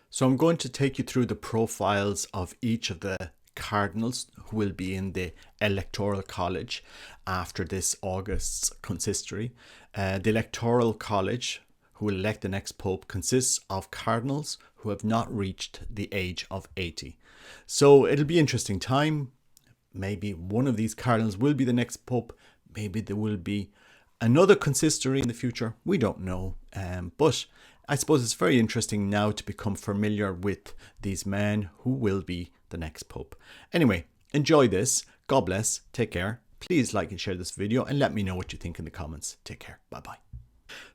So I'm going to take you through the profiles of each of the cardinals who will be in the electoral college after this August's consistory. The electoral college who will elect the next pope consists of cardinals who have not reached the age of 80. So it'll be an interesting time. Maybe one of these cardinals will be the next pope. Maybe there will be another consistory in the future. We don't know. But I suppose it's very interesting now to become familiar with these men who will be the next pope. Anyway, enjoy this. God bless. Take care. Please like and share this video and let me know what you think in the comments. Take care. Bye-bye.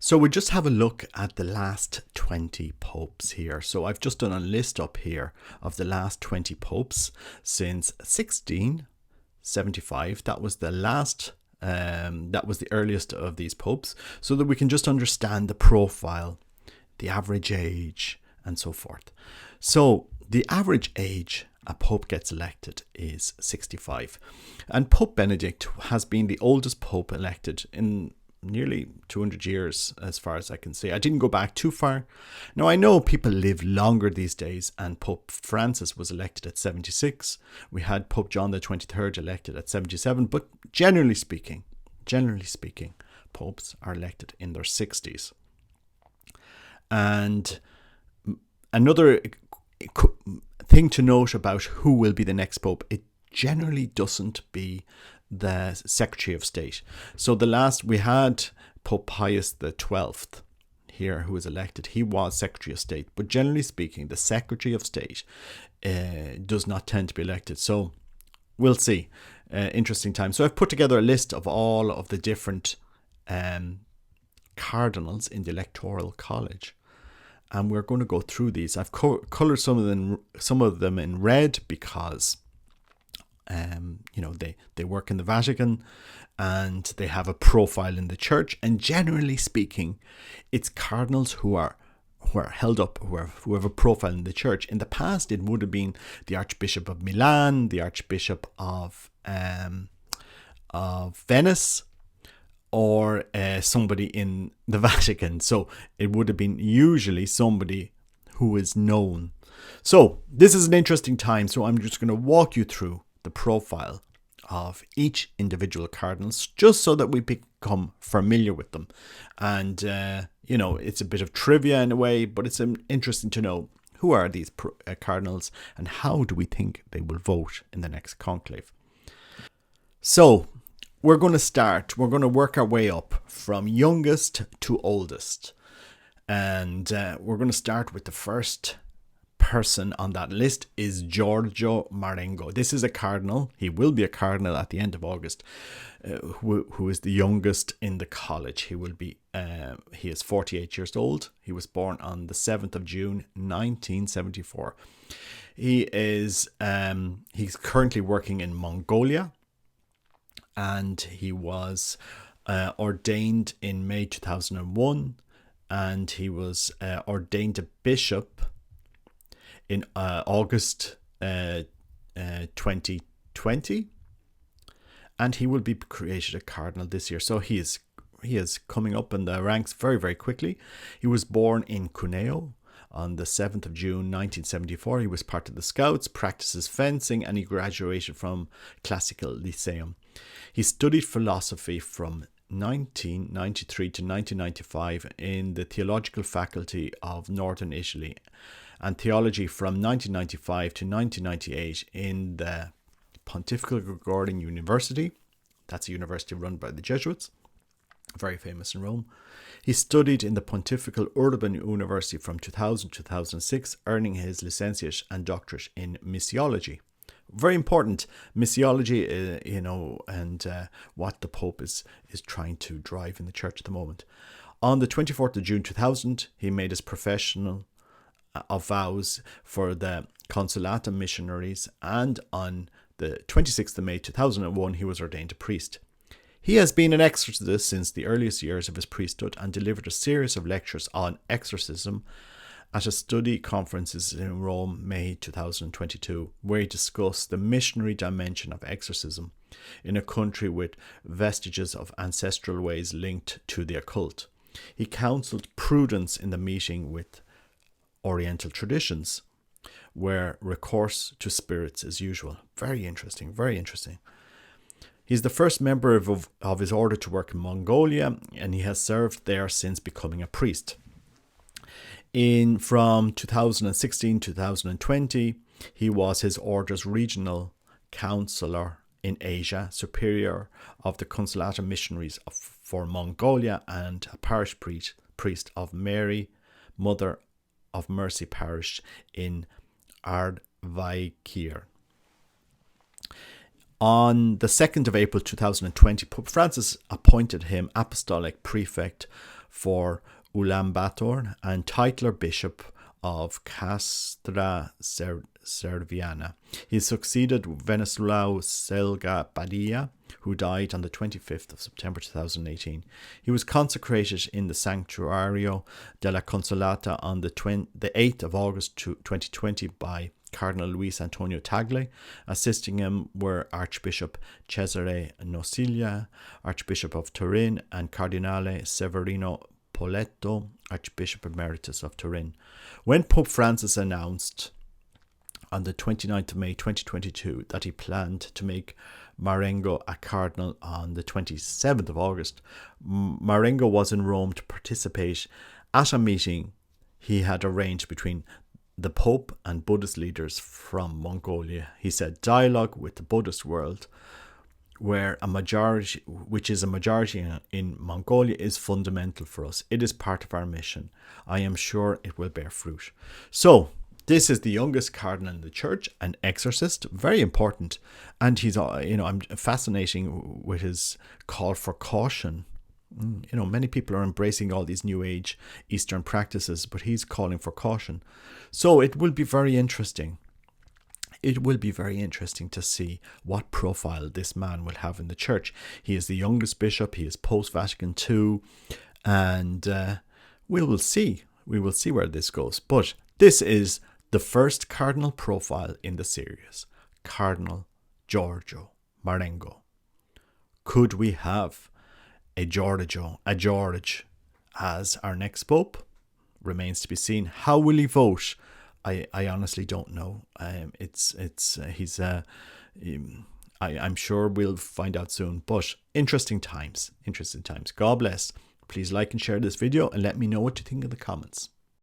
So we just have a look at the last 20 popes here. So I've just done a list up here of the last 20 popes since 1675. That was the last, that was the earliest of these popes, so that we can just understand the profile, the average age, and so forth. So the average age a pope gets elected is 65. And Pope Benedict has been the oldest pope elected in nearly 200 years, as far as I can see. I didn't go back too far. Now, I know people live longer these days, and Pope Francis was elected at 76. We had Pope John the 23rd elected at 77, but generally speaking, popes are elected in their 60s. And another thing to note about who will be the next pope, it generally doesn't be the Secretary of State. So the last we had Pope Pius the 12th here, who was elected. He was Secretary of State, but generally speaking, the Secretary of State does not tend to be elected. So we'll see. Interesting time. So I've put together a list of all of the different cardinals in the Electoral College, and we're going to go through these. I've colored some of them in red because they work in the Vatican and they have a profile in the church, and generally speaking, it's cardinals who are held up, who have a profile in the church. In the past, it would have been the Archbishop of Milan, the Archbishop of Venice, or somebody in the Vatican. So it would have been usually somebody who is known. So this is an interesting time. So I'm just going to walk you through the profile of each individual cardinals, just so that we become familiar with them. And it's a bit of trivia in a way, but it's interesting to know who are these cardinals and how do we think they will vote in the next conclave. So we're going to work our way up from youngest to oldest, and we're going to start with the first person on that list is Giorgio Marengo. This is a cardinal. He will be a cardinal at the end of August, who is the youngest in the college. He is 48 years old. He was born on the 7th of June 1974. He's currently working in Mongolia, and he was ordained in May 2001, and he was ordained a bishop in August 2020, and he will be created a cardinal this year. So he is coming up in the ranks very, very quickly. He was born in Cuneo on the 7th of June 1974. He was part of the Scouts, practices fencing, and he graduated from Classical Lyceum. He studied philosophy from 1993 to 1995 in the theological faculty of Northern Italy, and theology from 1995 to 1998 in the Pontifical Gregorian University. That's a university run by the Jesuits, very famous in Rome. He studied in the Pontifical Urban University from 2000 to 2006, earning his licentiate and doctorate in missiology. Very important, missiology, and what the Pope is trying to drive in the church at the moment. On the 24th of June 2000, he made his professional of vows for the Consolatum missionaries, and on the 26th of May 2001, he was ordained a priest. He has been an exorcist since the earliest years of his priesthood and delivered a series of lectures on exorcism at a study conferences in Rome, May 2022, where he discussed the missionary dimension of exorcism in a country with vestiges of ancestral ways linked to the occult. He counselled prudence in the meeting with Oriental traditions, where recourse to spirits is usual. Very interesting, very interesting. He's the first member of his order to work in Mongolia, and he has served there since becoming a priest. From 2016 to 2020, he was his order's regional counselor in Asia, superior of the Consolata missionaries for Mongolia, and a parish priest of Mary, Mother of Mercy Parish in Ardvaikir. On the 2nd of April 2020, Pope Francis appointed him apostolic prefect for Ulaanbaatar and titular bishop of Castra Serviana. He succeeded Venezuelao Selga Padilla, who died on the 25th of September 2018. He was consecrated in the Sanctuario de la Consolata on the 8th of August 2020 by Cardinal Luis Antonio Tagle. Assisting him were Archbishop Cesare Nocilla, Archbishop of Turin, and Cardinale Severino Poletto, Archbishop Emeritus of Turin. When Pope Francis announced on the 29th of May 2022 that he planned to make Marengo a cardinal on the 27th of August, Marengo was in Rome to participate at a meeting he had arranged between the Pope and Buddhist leaders from Mongolia. He said, dialogue with the Buddhist world, which is a majority in Mongolia, is fundamental for us. It is part of our mission. I am sure it will bear fruit. So, this is the youngest cardinal in the church, an exorcist, very important. And he's, I'm fascinating with his call for caution. Many people are embracing all these New Age Eastern practices, but he's calling for caution. So it will be very interesting. It will be very interesting to see what profile this man will have in the church. He is the youngest bishop. He is post-Vatican II. And we will see. We will see where this goes. But this is the first cardinal profile in the series. Cardinal Giorgio Marengo. Could we have a George as our next pope? Remains to be seen. How will he vote? I honestly don't know. I'm sure we'll find out soon. But interesting times. God bless. Please like and share this video and let me know what you think in the comments.